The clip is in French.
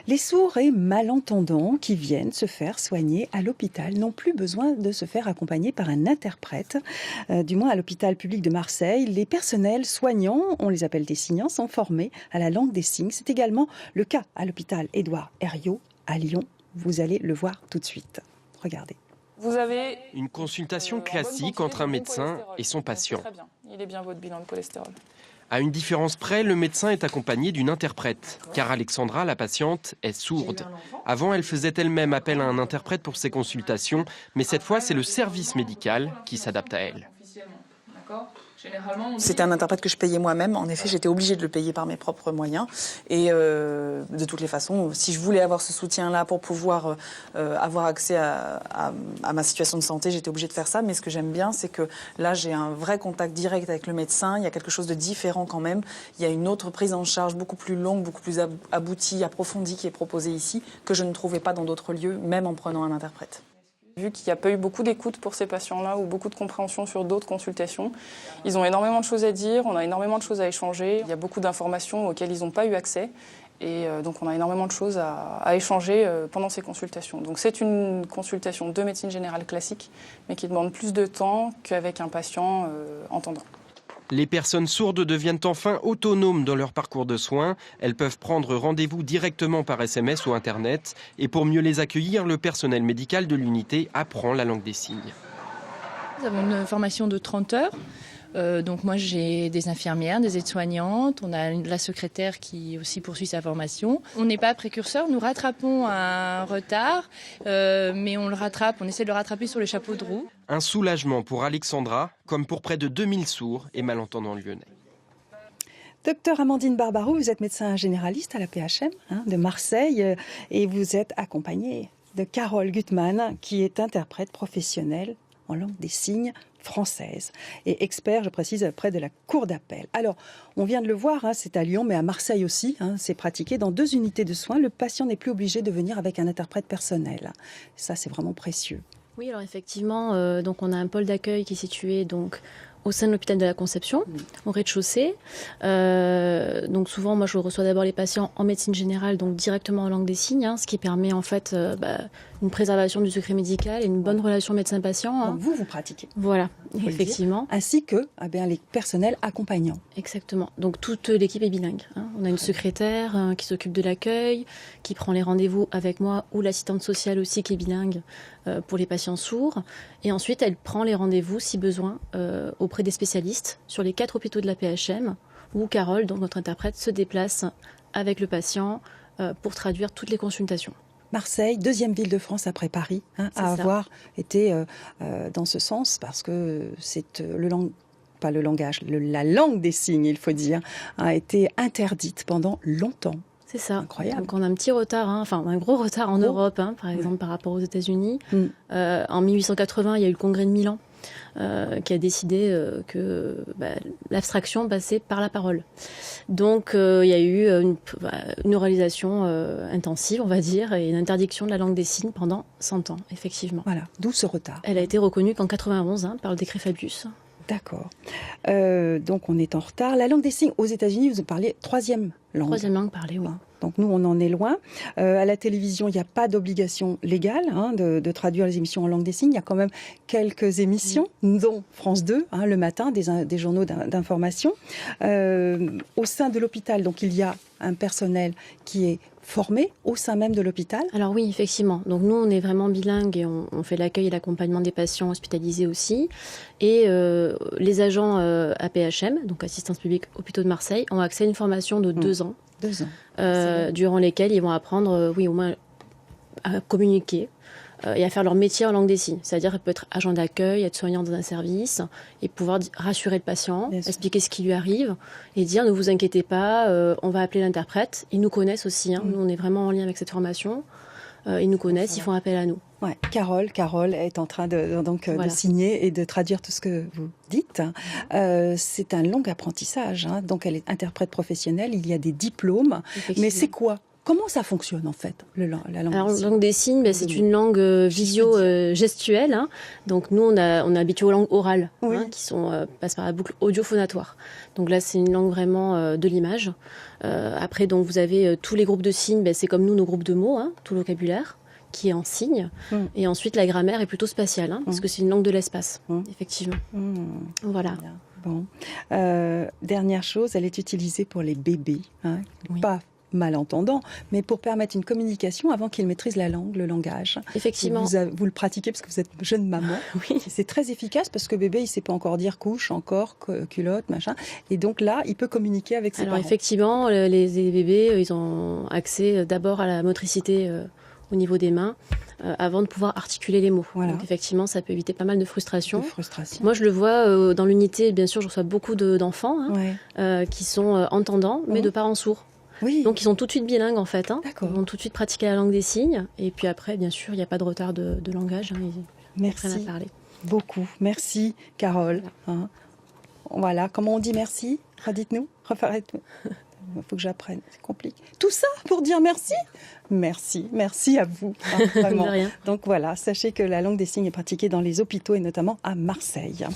Les sourds et malentendants qui viennent se faire soigner à l'hôpital n'ont plus besoin de se faire accompagner par un interprète. Du moins à l'hôpital public de Marseille, les personnels soignants, on les appelle des signants, sont formés à la langue des signes. C'est également le cas à l'hôpital Édouard Herriot à Lyon. Vous allez le voir tout de suite. Regardez. Vous avez une consultation classique entre un médecin et son patient. Très bien. Il est bien votre bilan de cholestérol. À une différence près, le médecin est accompagné d'une interprète, car Alexandra, la patiente, est sourde. Avant, elle faisait elle-même appel à un interprète pour ses consultations, mais cette fois, c'est le service médical qui s'adapte à elle. C'était un interprète que je payais moi-même. En effet, j'étais obligée de le payer par mes propres moyens. Et de toutes les façons, si je voulais avoir ce soutien-là pour pouvoir avoir accès à ma situation de santé, j'étais obligée de faire ça. Mais ce que j'aime bien, c'est que là, j'ai un vrai contact direct avec le médecin. Il y a quelque chose de différent quand même. Il y a une autre prise en charge beaucoup plus longue, beaucoup plus aboutie, approfondie qui est proposée ici, que je ne trouvais pas dans d'autres lieux, même en prenant un interprète. Vu qu'il n'y a pas eu beaucoup d'écoute pour ces patients-là ou beaucoup de compréhension sur d'autres consultations, ils ont énormément de choses à dire, on a énormément de choses à échanger. Il y a beaucoup d'informations auxquelles ils n'ont pas eu accès et donc on a énormément de choses à échanger pendant ces consultations. Donc c'est une consultation de médecine générale classique, mais qui demande plus de temps qu'avec un patient entendant. Les personnes sourdes deviennent enfin autonomes dans leur parcours de soins. Elles peuvent prendre rendez-vous directement par SMS ou Internet. Et pour mieux les accueillir, le personnel médical de l'unité apprend la langue des signes. Nous avons une formation de 30 heures. Donc moi j'ai des infirmières, des aides-soignantes, on a la secrétaire qui aussi poursuit sa formation. On n'est pas précurseurs, nous rattrapons un retard, mais on essaie de le rattraper sur le chapeau de roue. Un soulagement pour Alexandra, comme pour près de 2000 sourds et malentendants lyonnais. Docteur Amandine Barbarou, vous êtes médecin généraliste à la PHM de Marseille et vous êtes accompagnée de Carole Gutmann qui est interprète professionnelle en langue des signes française et expert, je précise, près de la cour d'appel. Alors, on vient de le voir, c'est à Lyon, mais à Marseille aussi, c'est pratiqué dans 2 unités de soins. Le patient n'est plus obligé de venir avec un interprète personnel. Ça, c'est vraiment précieux. Oui, alors effectivement, donc on a un pôle d'accueil qui est situé donc au sein de l'hôpital de la Conception, au rez-de-chaussée. Donc souvent, moi, je reçois d'abord les patients en médecine générale, donc directement en langue des signes, ce qui permet en fait une préservation du secret médical et une bonne relation médecin-patient. Donc vous pratiquez. Voilà, effectivement. Ainsi que les personnels accompagnants. Exactement. Donc toute l'équipe est bilingue. On a une secrétaire qui s'occupe de l'accueil, qui prend les rendez-vous avec moi, ou l'assistante sociale aussi qui est bilingue pour les patients sourds. Et ensuite, elle prend les rendez-vous, si besoin, auprès des spécialistes sur les 4 hôpitaux de la PHM, où Carole, donc notre interprète, se déplace avec le patient pour traduire toutes les consultations. Marseille, 2e ville de France après Paris, à avoir été dans ce sens, parce que c'est la langue des signes, il faut dire, a été interdite pendant longtemps. C'est ça. Incroyable. Donc on a un petit retard, un gros retard en Europe, par exemple par rapport aux États-Unis. En 1880, il y a eu le congrès de Milan qui a décidé que l'abstraction passait par la parole. Donc il y a eu une oralisation intensive, on va dire, et une interdiction de la langue des signes pendant 100 ans, effectivement. Voilà, d'où ce retard. Elle a été reconnue qu'en 91 par le décret Fabius. D'accord. Donc on est en retard. La langue des signes, aux États-Unis, vous parlez 3e langue. 3e langue parlée, oui. Donc nous, on en est loin. À la télévision, il n'y a pas d'obligation légale de traduire les émissions en langue des signes. Il y a quand même quelques émissions, dont France 2, le matin, des journaux d'information. Au sein de l'hôpital, donc il y a un personnel qui est formé au sein même de l'hôpital. Alors oui, effectivement. Donc nous, on est vraiment bilingue et on fait l'accueil et l'accompagnement des patients hospitalisés aussi. Et les agents APHM, donc assistance publique hôpitaux de Marseille, ont accès à une formation de 2 ans. 2 ans. Durant lesquels ils vont apprendre, au moins à communiquer et à faire leur métier en langue des signes. C'est-à-dire peut être agent d'accueil, être soignant dans un service et pouvoir rassurer le patient, expliquer ce qui lui arrive et dire ne vous inquiétez pas, on va appeler l'interprète. Ils nous connaissent aussi, nous on est vraiment en lien avec cette formation. Ils nous connaissent, ils font appel à nous. Ouais. Carole est en train de signer et de traduire tout ce que vous dites. C'est un long apprentissage. Donc elle est interprète professionnelle, il y a des diplômes. Mais c'est quoi Comment ça fonctionne en fait, la langue Alors, des la signes? langue des signes, c'est une langue visio-gestuelle. Hein. Donc nous, on est habitué aux langues orales, Oui. qui passent par la boucle audio-phonatoire. Donc là, c'est une langue vraiment de l'image. Après, donc vous avez tous les groupes de signes, c'est comme nous, nos groupes de mots, tout le vocabulaire qui est en signes. Et ensuite, la grammaire est plutôt spatiale, parce que c'est une langue de l'espace, effectivement. Voilà. Bien. Bon. Dernière chose, elle est utilisée pour les bébés, Oui. pas malentendants, mais pour permettre une communication avant qu'ils maîtrisent la langue, le langage. Effectivement. Vous le pratiquez parce que vous êtes jeune maman. Oui. C'est très efficace parce que bébé, il ne sait pas encore dire couche, encore, culotte, machin. Et donc là, il peut communiquer avec ses Alors parents. effectivement, les bébés, ils ont accès d'abord à la motricité au niveau des mains avant de pouvoir articuler les mots. Voilà. Donc effectivement, ça peut éviter pas mal de frustration. De frustration. Moi, je le vois dans l'unité, bien sûr, je reçois beaucoup d'enfants Ouais. qui sont entendants, mais de parents sourds. Oui. Donc ils sont tout de suite bilingues en fait. D'accord. Ils vont tout de suite pratiquer la langue des signes. Et puis après, bien sûr, il n'y a pas de retard de langage. Ils apprennent Merci à parler. beaucoup. Merci, Carole. Voilà. Comment on dit merci? Redites-nous. Refaites-nous. Il faut que j'apprenne. C'est compliqué. Tout ça pour dire merci? Merci. Merci à vous. Vraiment. De rien. Donc voilà, sachez que la langue des signes est pratiquée dans les hôpitaux et notamment à Marseille.